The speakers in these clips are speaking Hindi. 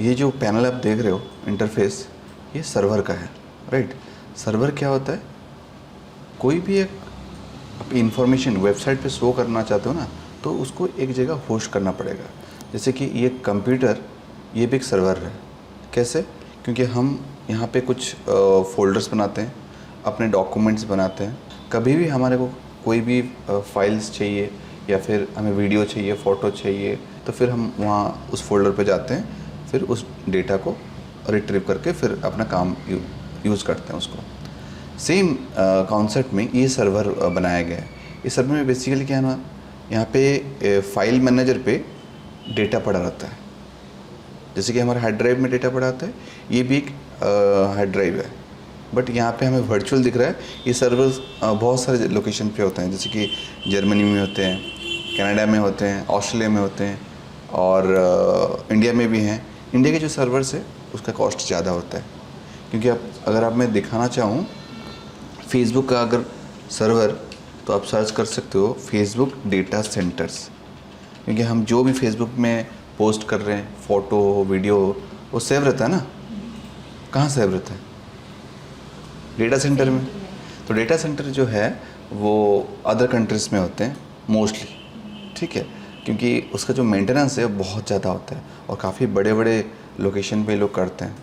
ये जो पैनल आप देख रहे हो इंटरफेस, ये सर्वर का है, राइट। सर्वर क्या होता है, कोई भी एक इंफॉर्मेशन वेबसाइट पे शो करना चाहते हो ना, तो उसको एक जगह होस्ट करना पड़ेगा। जैसे कि ये कंप्यूटर, ये भी एक सर्वर है। कैसे? क्योंकि हम यहाँ पे कुछ फोल्डर्स बनाते हैं, अपने डॉक्यूमेंट्स बनाते हैं। कभी भी हमारे को कोई भी फाइल्स चाहिए या फिर हमें वीडियो चाहिए, फ़ोटो चाहिए, तो फिर हम वहाँ उस फोल्डर पे जाते हैं, फिर उस डेटा को रिट्रीव करके फिर अपना काम यूज़ करते हैं उसको। सेम कॉन्सेप्ट में ये सर्वर बनाया गया है। इस सर्वर में बेसिकली क्या है ना, यहाँ पे फाइल मैनेजर पे डेटा पड़ा रहता है। जैसे कि हमारे हार्ड ड्राइव में डेटा पड़ा रहता है, ये भी एक हार्ड ड्राइव है, बट यहाँ पे हमें वर्चुअल दिख रहा है। ये सर्वर्स बहुत सारे लोकेशन पे होते हैं, जैसे कि जर्मनी में होते हैं, कनाडा में होते हैं, ऑस्ट्रेलिया में होते हैं और इंडिया में भी हैं। इंडिया के जो सर्वर्स है उसका कॉस्ट ज़्यादा होता है, क्योंकि अगर आप मैं दिखाना चाहूँ फेसबुक का अगर सर्वर, तो आप सर्च कर सकते हो फेसबुक डेटा सेंटर्स। क्योंकि हम जो भी फेसबुक में पोस्ट कर रहे हैं, फ़ोटो हो, वीडियो हो, वो सेव रहता है ना। कहाँ सेव रहता है? डेटा सेंटर में। तो डेटा सेंटर जो है वो अदर कंट्रीज़ में होते हैं मोस्टली, ठीक है, क्योंकि उसका जो मेंटेनेंस है बहुत ज़्यादा होता है और काफ़ी बड़े बड़े लोकेशन पे लोग करते हैं।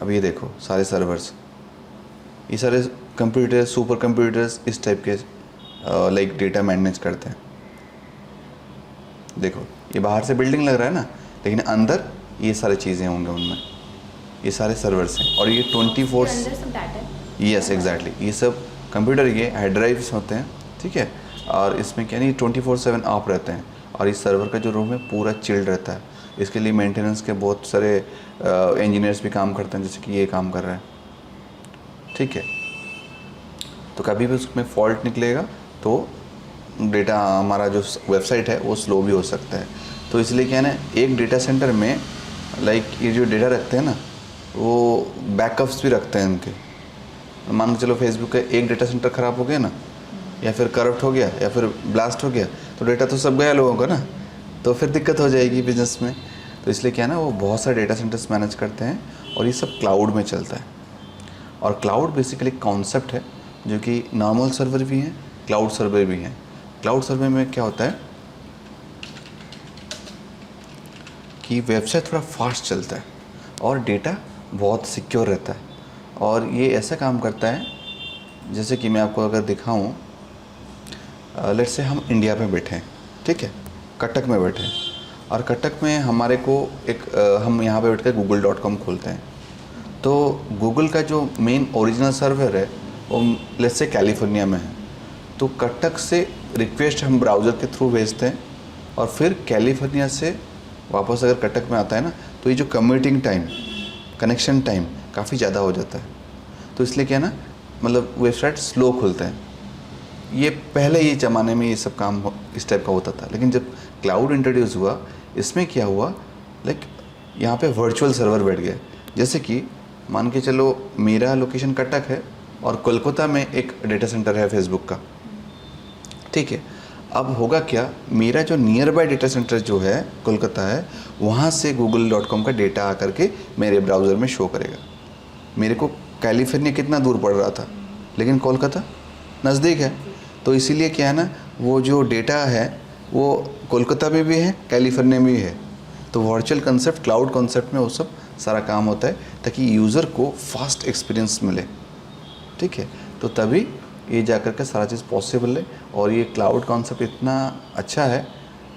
अब ये देखो सारे सर्वर्स, ये सारे कंप्यूटर, सुपर कंप्यूटर्स इस टाइप के लाइक डेटा मैनेज करते हैं। देखो ये बाहर से बिल्डिंग लग रहा है ना, लेकिन अंदर ये सारी चीज़ें होंगे उनमें, ये सारे सर्वर्स हैं। और ये 24 यस एग्जैक्टली, ये सब कंप्यूटर ये हार्ड ड्राइव्स होते हैं, ठीक है। और इसमें क्या नहीं 24/7 ऑफ रहते हैं। और इस सर्वर का जो रूम है पूरा चिल्ड रहता है। इसके लिए मेंटेनेंस के बहुत सारे इंजीनियर्स भी काम करते हैं, जैसे कि ये काम कर रहा है, ठीक है। तो कभी भी उसमें फॉल्ट निकलेगा तो डेटा, हमारा जो वेबसाइट है वो स्लो भी हो सकता है। तो इसलिए क्या है ना, एक डेटा सेंटर में लाइक ये जो डेटा रखते हैं ना, वो बैकअप्स भी रखते हैं इनके। मान के चलो फेसबुक का एक डेटा सेंटर ख़राब हो गया ना, या फिर करप्ट हो गया या फिर ब्लास्ट हो गया, तो डेटा तो सब गया लोगों का ना, तो फिर दिक्कत हो जाएगी बिजनेस में। तो इसलिए क्या है ना, वो बहुत सारे डेटा सेंटर्स मैनेज करते हैं और ये सब क्लाउड में चलता है। और क्लाउड बेसिकली कॉन्सेप्ट है जो कि नॉर्मल सर्वर भी हैं, क्लाउड सर्वर भी हैं। क्लाउड सर्वर में क्या होता है कि वेबसाइट थोड़ा फास्ट चलता है और डेटा बहुत सिक्योर रहता है। और ये ऐसा काम करता है, जैसे कि मैं आपको अगर दिखाऊं, लेट्स से हम इंडिया में बैठे हैं, ठीक है, कटक में बैठे हैं, और कटक में हमारे को एक हम यहाँ पे बैठ कर google.com खोलते हैं। तो गूगल का जो मेन ओरिजिनल सर्वर है वो लेट्स से कैलिफोर्निया में है। तो कटक से रिक्वेस्ट हम ब्राउज़र के थ्रू भेजते हैं और फिर कैलिफोर्निया से वापस अगर कटक में आता है ना, तो ये जो कम्यूटिंग टाइम, कनेक्शन टाइम काफ़ी ज़्यादा हो जाता है। तो इसलिए क्या है ना, मतलब वेबसाइट स्लो खुलते हैं। ये पहले ये ज़माने में ये सब काम इस टाइप का होता था, लेकिन जब क्लाउड इंट्रोड्यूस हुआ, इसमें क्या हुआ, लाइक यहाँ पे वर्चुअल सर्वर बैठ गए। जैसे कि मान के चलो मेरा लोकेशन कटक है और कोलकाता में एक डेटा सेंटर है फेसबुक का, ठीक है। अब होगा क्या, मेरा जो नियर बाय डेटा सेंटर जो है कोलकाता है, वहाँ से google.com का डेटा आकर के मेरे ब्राउज़र में शो करेगा। मेरे को कैलिफोर्निया कितना दूर पड़ रहा था, लेकिन कोलकाता नज़दीक है। तो इसीलिए क्या है ना, वो जो डेटा है वो कोलकाता में भी है, कैलिफोर्निया में भी है। तो वर्चुअल कंसेप्ट, क्लाउड कॉन्सेप्ट में वो सब सारा काम होता है, ताकि यूज़र को फास्ट एक्सपीरियंस मिले, ठीक है। तो तभी ये जाकर के सारा चीज़ पॉसिबल है। और ये क्लाउड कॉन्सेप्ट इतना अच्छा है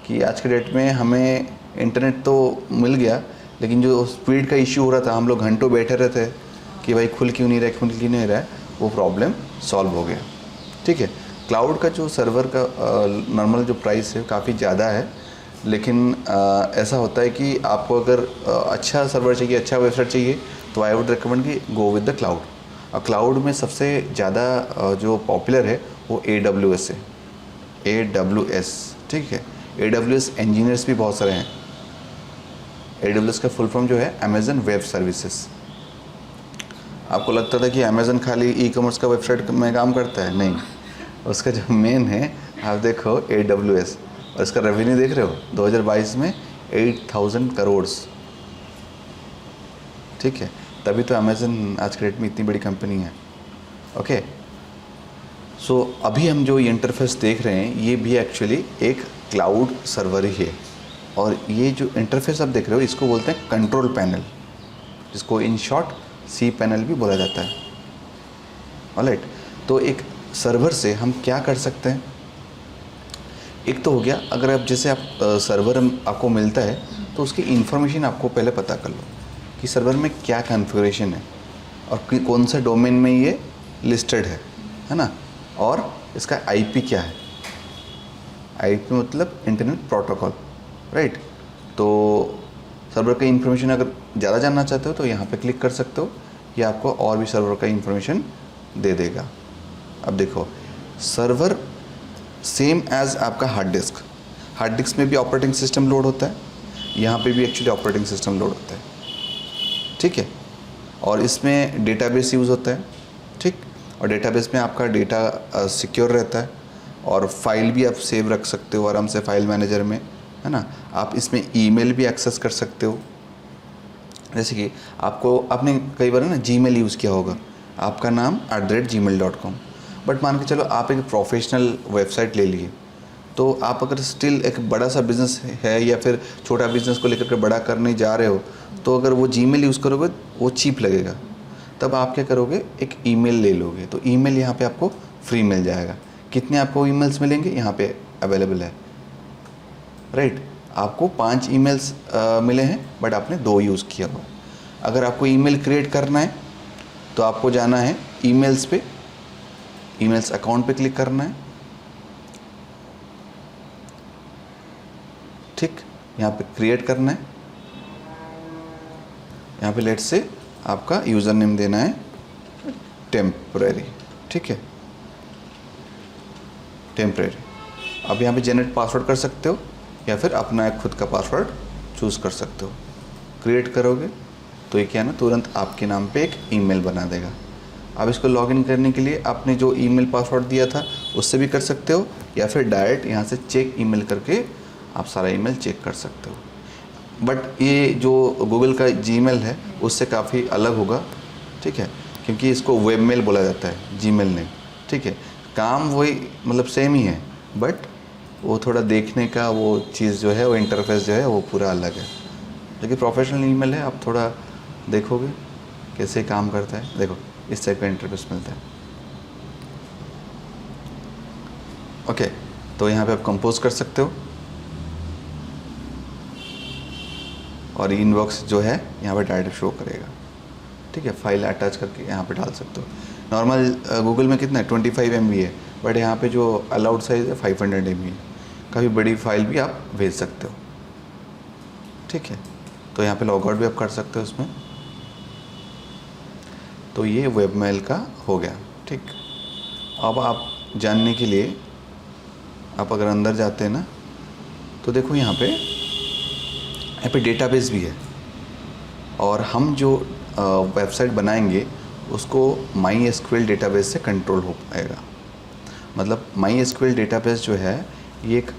कि आज के डेट में हमें इंटरनेट तो मिल गया, लेकिन जो स्पीड का इश्यू हो रहा था, हम लोग घंटों बैठे रहते कि भाई खुल क्यों नहीं रहा है, वो प्रॉब्लम सॉल्व हो गया, ठीक है। क्लाउड का जो सर्वर का नॉर्मल जो प्राइस है काफ़ी ज़्यादा है, लेकिन ऐसा होता है कि आपको अगर अच्छा सर्वर चाहिए, अच्छा वेबसाइट चाहिए, तो आई वुड रिकमेंड कि गो विद द क्लाउड। और क्लाउड में सबसे ज़्यादा जो पॉपुलर है वो AWS है, AWS, ठीक है। AWS इंजीनियर्स भी बहुत सारे हैं। AWS का फुल फॉर्म जो है अमेज़न वेब सर्विसेज। आपको लगता था कि अमेज़न खाली ई-कॉमर्स का वेबसाइट में काम करता है, नहीं, उसका जो मेन है, आप देखो AWS, और इसका रेवेन्यू देख रहे हो 2022 में 8,000 करोड़, ठीक है, तभी तो अमेज़न आज के डेट में इतनी बड़ी कंपनी है। ओके, सो अभी हम जो ये इंटरफेस देख रहे हैं ये भी एक्चुअली एक क्लाउड सर्वर ही है, और ये जो इंटरफेस आप देख रहे हो इसको बोलते हैं कंट्रोल पैनल, जिसको इन शॉर्ट सी पैनल भी बोला जाता है। ऑलराइट, तो एक सर्वर से हम क्या कर सकते हैं? एक तो हो गया, अगर आप जैसे आप सर्वर आपको मिलता है तो उसकी इन्फॉर्मेशन आपको पहले पता कर लो कि सर्वर में क्या कॉन्फ़िगरेशन है और कौन सा डोमेन में ये लिस्टेड है ना, और इसका आईपी क्या है। आईपी मतलब इंटरनेट प्रोटोकॉल, राइट। तो सर्वर का इन्फॉर्मेशन अगर ज़्यादा जानना चाहते हो तो यहाँ पे क्लिक कर सकते हो, ये आपको और भी सर्वर का इन्फॉर्मेशन दे देगा। अब देखो, सर्वर सेम एज आपका हार्ड डिस्क में भी ऑपरेटिंग सिस्टम लोड होता है, यहाँ पे भी एक्चुअली ऑपरेटिंग सिस्टम लोड होता है, ठीक है। और इसमें डेटाबेस यूज़ होता है, ठीक। और डेटाबेस में आपका डेटा सिक्योर रहता है, और फाइल भी आप सेव रख सकते हो आराम से फाइल मैनेजर में, है ना। आप इसमें ईमेल भी एक्सेस कर सकते हो, जैसे कि आपने कई बार ना जीमेल यूज़ किया होगा, आपका नाम @gmail.com, बट मान के चलो आप एक प्रोफेशनल वेबसाइट ले लिए, तो आप अगर स्टिल एक बड़ा सा बिज़नेस है या फिर छोटा बिज़नेस को लेकर के बड़ा करने जा रहे हो, तो अगर वो जीमेल यूज़ करोगे वो चीप लगेगा। तब आप क्या करोगे, एक ईमेल ले लोगे, तो ईमेल यहाँ पे आपको फ्री मिल जाएगा। कितने आपको ईमेल्स मिलेंगे यहाँ पे अवेलेबल है, राइट। आपको 5 ईमेल्स मिले हैं, बट आपने 2 यूज़ किया हो। अगर आपको ईमेल क्रिएट करना है तो आपको जाना है ईमेल्स पे, ईमेल्स अकाउंट पे क्लिक करना है, ठीक। यहाँ पे क्रिएट करना है, यहाँ पे लेट से आपका यूज़र नेम देना है टेम्परेरी, ठीक है, टेम्परेरी। अब यहाँ पे जनरेट पासवर्ड कर सकते हो या फिर अपना एक खुद का पासवर्ड चूज़ कर सकते हो। क्रिएट करोगे तो ये क्या है ना, तुरंत आपके नाम पे एक ईमेल बना देगा। अब इसको लॉगिन करने के लिए आपने जो ईमेल पासवर्ड दिया था उससे भी कर सकते हो, या फिर डायरेक्ट यहाँ से चेक ईमेल करके आप सारा ईमेल चेक कर सकते हो। बट ये जो गूगल का जीमेल है उससे काफ़ी अलग होगा, ठीक है, क्योंकि इसको वेब मेल बोला जाता है, जीमेल नहीं, ठीक है। काम वही मतलब सेम ही है, बट वो थोड़ा देखने का वो चीज़ जो है, वो इंटरफेस जो है वो पूरा अलग है। लेकिन प्रोफेशनल ईमेल है, आप थोड़ा देखोगे कैसे काम करता है। देखो इस टाइप का इंटरफेस मिलता है। ओके, तो यहाँ पे आप कंपोज कर सकते हो, और इनबॉक्स जो है यहाँ पे डायरेक्ट शो करेगा, ठीक है। फाइल अटैच करके यहाँ पे डाल सकते हो। नॉर्मल गूगल में कितना है 25 MB है, बट यहाँ पे जो अलाउड साइज़ है 500 MB है। काफ़ी बड़ी फाइल भी आप भेज सकते हो, ठीक है। तो यहाँ पे लॉग आउट भी आप कर सकते हो इसमें। तो ये वेब मेल का हो गया, ठीक। अब आप जानने के लिए आप अगर अंदर जाते हैं ना, तो देखो यहाँ पे डेटाबेस भी है, और हम जो वेबसाइट बनाएंगे उसको MySQL डेटाबेस से कंट्रोल हो पाएगा। मतलब MySQL डेटाबेस जो है ये एक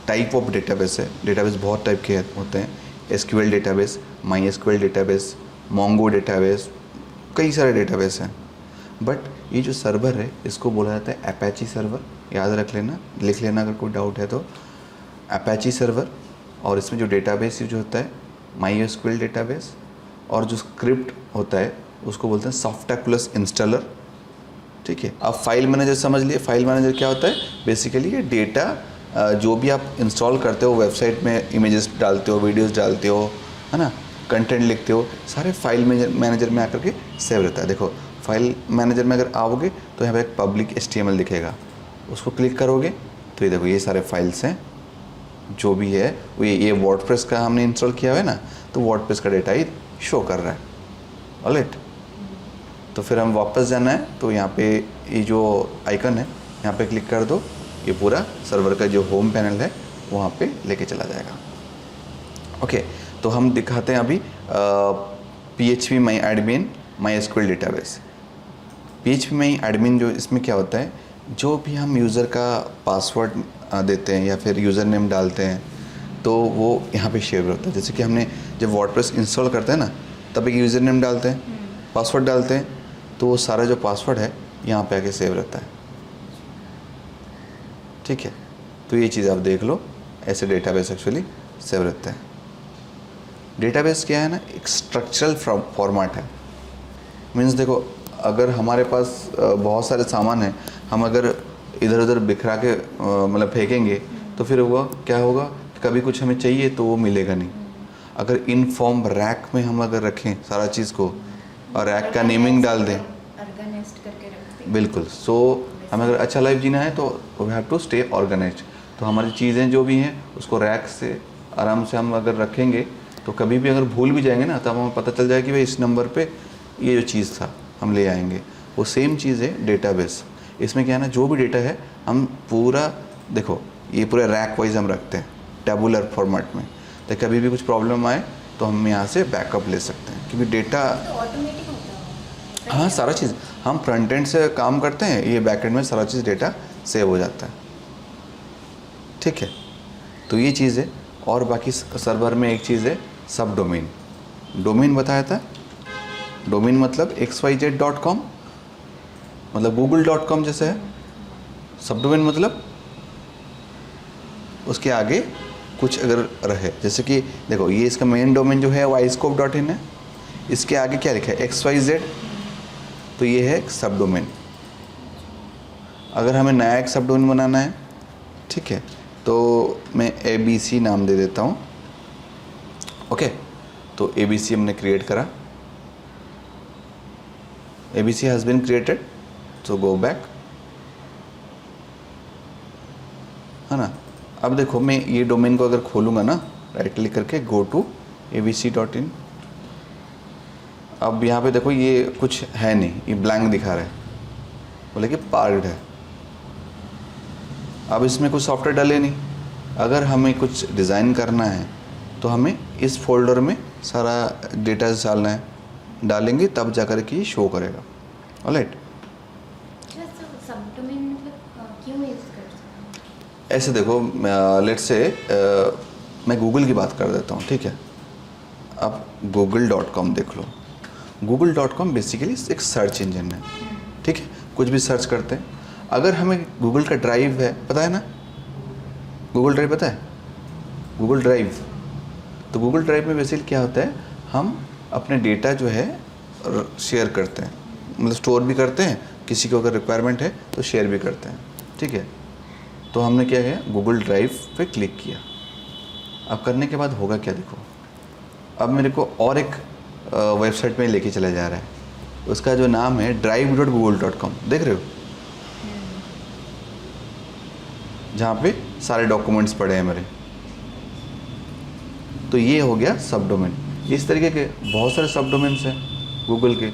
टाइप ऑफ डेटाबेस है। डेटाबेस बहुत टाइप के होते हैं, SQL database, MySQL database, Mongo database, कई सारे डेटाबेस हैं। बट ये जो सर्वर है इसको बोला जाता है अपाची सर्वर। याद रख लेना, लिख लेना अगर कोई डाउट है तो, अपाची सर्वर। और इसमें जो डेटाबेस यूज होता है MySQL डेटाबेस, और जो स्क्रिप्ट होता है उसको बोलते हैं सॉफ्टैकुलस इंस्टॉलर, ठीक है। अब फाइल मैनेजर समझ लिए। फाइल मैनेजर क्या होता है, बेसिकली ये डेटा जो भी आप इंस्टॉल करते हो वेबसाइट में, इमेजेस डालते हो, वीडियोस डालते हो, है ना, कंटेंट लिखते हो, सारे फाइल मैनेजर में आकर के सेव रहता है। देखो फाइल मैनेजर में अगर आओगे तो यहाँ पे एक पब्लिक HTML दिखेगा, उसको क्लिक करोगे तो ये देखो ये सारे फाइल्स हैं जो भी है। ये वर्डप्रेस का हमने इंस्टॉल किया हुआ है ना, तो वर्डप्रेस का डेटा ही शो कर रहा है। ऑलराइट, तो फिर हम वापस जाना है तो यहाँ पे ये जो आइकन है यहाँ पे क्लिक कर दो, ये पूरा सर्वर का जो होम पैनल है वहाँ पे लेके चला जाएगा। ओके, तो हम दिखाते हैं अभी PHP MyAdmin MySQL database. PHP MyAdmin जो इसमें क्या होता है, जो भी हम यूज़र का पासवर्ड देते हैं या फिर यूज़र नेम डालते हैं तो वो यहाँ पे शेयर होता है। जैसे कि हमने जब वर्डप्रेस इंस्टॉल करते हैं ना, तब एक यूज़र नेम डालते हैं, पासवर्ड डालते हैं, तो वो सारा जो पासवर्ड है यहाँ पे आके सेव रहता है। ठीक है, तो ये चीज़ आप देख लो, ऐसे डेटाबेस एक्चुअली सेव रहता है। डेटाबेस क्या है ना, एक स्ट्रक्चरल फॉर्मेट है। मीन्स देखो, अगर हमारे पास बहुत सारे सामान हैं, हम अगर इधर उधर बिखरा के मतलब फेंकेंगे तो फिर वो क्या होगा, कभी कुछ हमें चाहिए तो वो मिलेगा नहीं। अगर इन फॉर्म रैक में हम अगर रखें सारा चीज़ को और रैक का नेमिंग डाल दें, ऑर्गेनाइज्ड करके रखते हैं। बिल्कुल। सो हमें अगर अच्छा लाइफ जीना है तो we have to stay organised. तो हमारी चीज़ें जो भी हैं उसको रैक से आराम से हम अगर रखेंगे तो कभी भी अगर भूल भी जाएंगे ना, तब हमें पता चल जाए कि भाई इस नंबर पे ये जो चीज़ था हम ले आएंगे। वो सेम चीज़ है डेटाबेस। इसमें क्या है ना, जो भी डेटा है हम पूरा, देखो ये पूरे रैक वाइज हम रखते हैं टेबुलर फॉर्मेट में, तो कभी भी कुछ प्रॉब्लम आए तो हम यहाँ से बैकअप ले सकते हैं, क्योंकि डेटा तो ऑटोमेटिक होता है। हाँ सारा चीज़ हम फ्रंट एंड से काम करते हैं, ये बैक एंड में सारा चीज़ डेटा सेव हो जाता है। ठीक है, तो ये चीज़ है। और बाकी सर्वर में एक चीज़ है सब डोमेन। डोमेन बताया था, डोमेन मतलब xyz.com, मतलब google.com जैसे है। सब डोमेन मतलब उसके आगे कुछ अगर रहे, जैसे कि देखो ये इसका मेन डोमेन जो है yscope.in है, इसके आगे क्या लिखा है xyz, तो ये है सब डोमेन। अगर हमें नया एक सब डोमेन बनाना है, ठीक है, तो मैं ABC नाम दे देता हूँ। ओके, तो ABC हमने क्रिएट करा, ABC हैज़ बीन क्रिएटेड, तो गो बैक, है ना। अब देखो मैं ये डोमेन को अगर खोलूँगा ना, राइट क्लिक करके गो टू abc.in, अब यहाँ पे देखो ये कुछ है नहीं, ये ब्लैंक दिखा रहा है, बोले कि पार्क्ड है। अब इसमें कुछ सॉफ्टवेयर डाले नहीं। अगर हमें कुछ डिज़ाइन करना है तो हमें इस फोल्डर में सारा डेटा डालना है, डालेंगे तब जाकर के शो करेगा। ऑलराइट, सब डोमेन मतलब क्यों यूज करते हैं? ऐसे देखो, लेट्स से मैं गूगल की बात कर देता हूँ, ठीक है। अब google.com देख लो। google.com बेसिकली एक सर्च इंजन है, ठीक है, कुछ भी सर्च करते हैं। अगर हमें गूगल का ड्राइव है, पता है ना, गूगल ड्राइव पता है, गूगल ड्राइव, तो गूगल ड्राइव में बेसिकली क्या होता है, हम अपने डेटा जो है शेयर करते हैं, मतलब स्टोर भी करते हैं, किसी को अगर रिक्वायरमेंट है तो शेयर भी करते हैं। ठीक है, तो हमने क्या किया, गूगल ड्राइव पे क्लिक किया। अब करने के बाद होगा क्या, देखो अब मेरे को और एक वेबसाइट में लेके चला जा रहा है, उसका जो नाम है drive.google.com, देख रहे हो, जहाँ पे सारे डॉक्यूमेंट्स पड़े हैं मेरे। तो ये हो गया सब डोमेन। इस तरीके के बहुत सारे सब डोमेन्स हैं गूगल के।